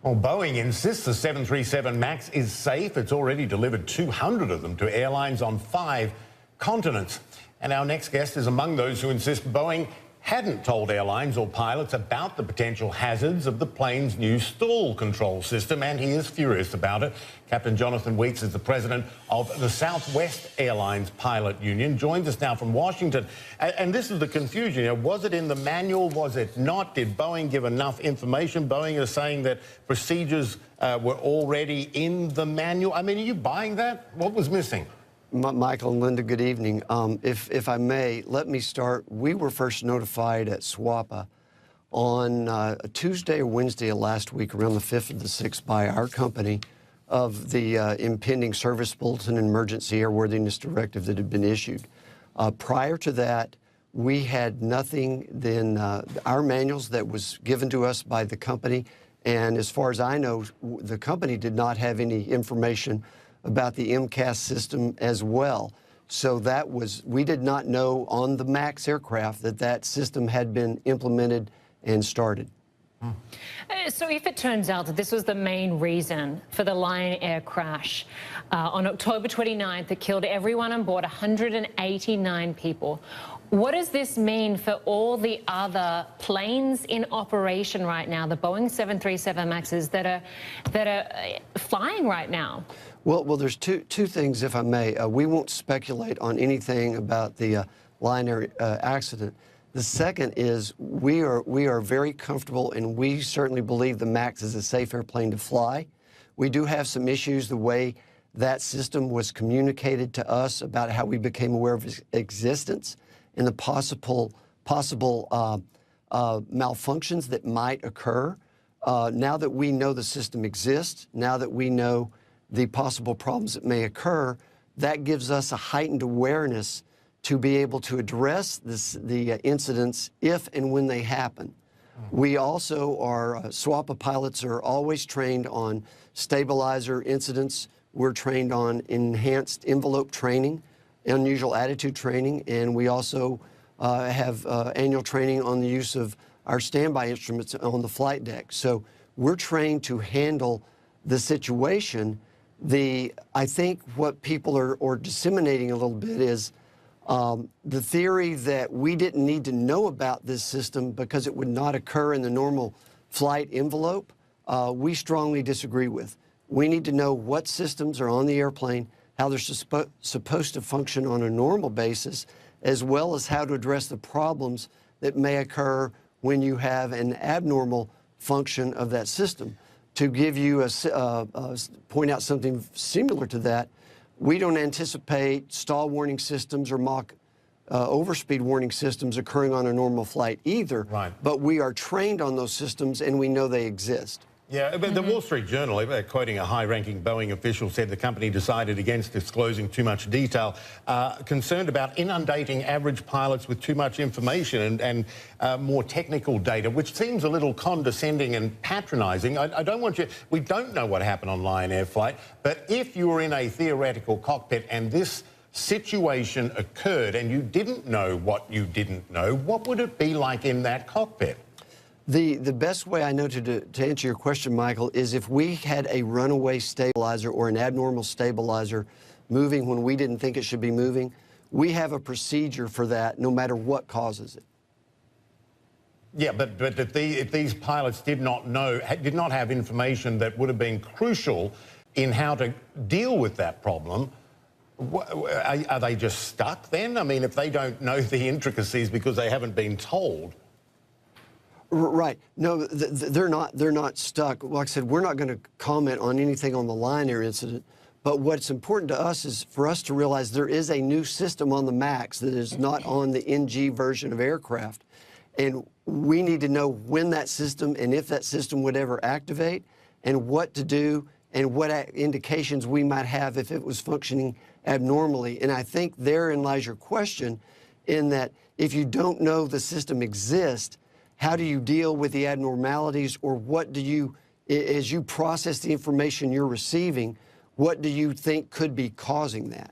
Well, Boeing insists the 737 MAX is safe. It's already delivered 200 of them to airlines on 5 continents. And our next guest is among those who insist Boeing hadn't told airlines or pilots about the potential hazards of the plane's new stall control system, and he is furious about it. Captain Jon Weaks is the president of the Southwest Airlines Pilot Union, joins us now from Washington. And this is the confusion. You know, was it in the manual? Was it not? Did Boeing give enough information? Boeing is saying that procedures were already in the manual. I mean, are you buying that? What was missing? Michael and Linda, good evening. If I may, let me start. We were first notified at SWAPA on a Tuesday or Wednesday of last week, around the 5th or the 6th, by our company of the impending service bulletin and emergency airworthiness directive that had been issued. Prior to that, we had nothing than our manuals that was given to us by the company, and as far as I know, the company did not have any information about the MCAS system as well. So that was, we did not know on the MAX aircraft that that system had been implemented and started. So if it turns out that this was the main reason for the Lion Air crash on October 29th that killed everyone on board, 189 people, what does this mean for all the other planes in operation right now, the Boeing 737 MAXs that are flying right now? Well, there's two things, if I may. We won't speculate on anything about the Lion Air accident. The second is we are very comfortable, and we certainly believe the MAX is a safe airplane to fly. We do have some issues the way that system was communicated to us about how we became aware of its existence and the possible malfunctions that might occur. Now that we know the system exists, now that we know the possible problems that may occur, that gives us a heightened awareness to be able to address the incidents if and when they happen. We also are, SWAPA pilots are always trained on stabilizer incidents. We're trained on enhanced envelope training, unusual attitude training, and we also have annual training on the use of our standby instruments on the flight deck. So we're trained to handle the situation. I think what people are disseminating a little bit is the theory that we didn't need to know about this system because it would not occur in the normal flight envelope. We strongly disagree with. We need to know what systems are on the airplane, how they're supposed to function on a normal basis, as well as how to address the problems that may occur when you have an abnormal function of that system. To give you point out something similar to that, we don't anticipate stall warning systems or Mach overspeed warning systems occurring on a normal flight either. Right. But we are trained on those systems, and we know they exist. Yeah, but the Wall Street Journal, quoting a high-ranking Boeing official, said the company decided against disclosing too much detail, concerned about inundating average pilots with too much information and more technical data, which seems a little condescending and patronising. I don't want you... We don't know what happened on Lion Air flight, but if you were in a theoretical cockpit and this situation occurred and you didn't know what you didn't know, what would it be like in that cockpit? The best way I know to answer your question, Michael, is if we had a runaway stabilizer or an abnormal stabilizer moving when we didn't think it should be moving, we have a procedure for that no matter what causes it. Yeah, but if these pilots did not have information that would have been crucial in how to deal with that problem, are they just stuck then? I mean, if they don't know the intricacies because they haven't been told. Right. No, they're not stuck. Like I said, we're not going to comment on anything on the Lion Air incident, but what's important to us is for us to realize there is a new system on the MAX that is not on the NG version of aircraft, and we need to know when that system and if that system would ever activate and what to do and what indications we might have if it was functioning abnormally. And I think therein lies your question, in that if you don't know the system exists, how do you deal with the abnormalities, or what do you, as you process the information you're receiving, what do you think could be causing that?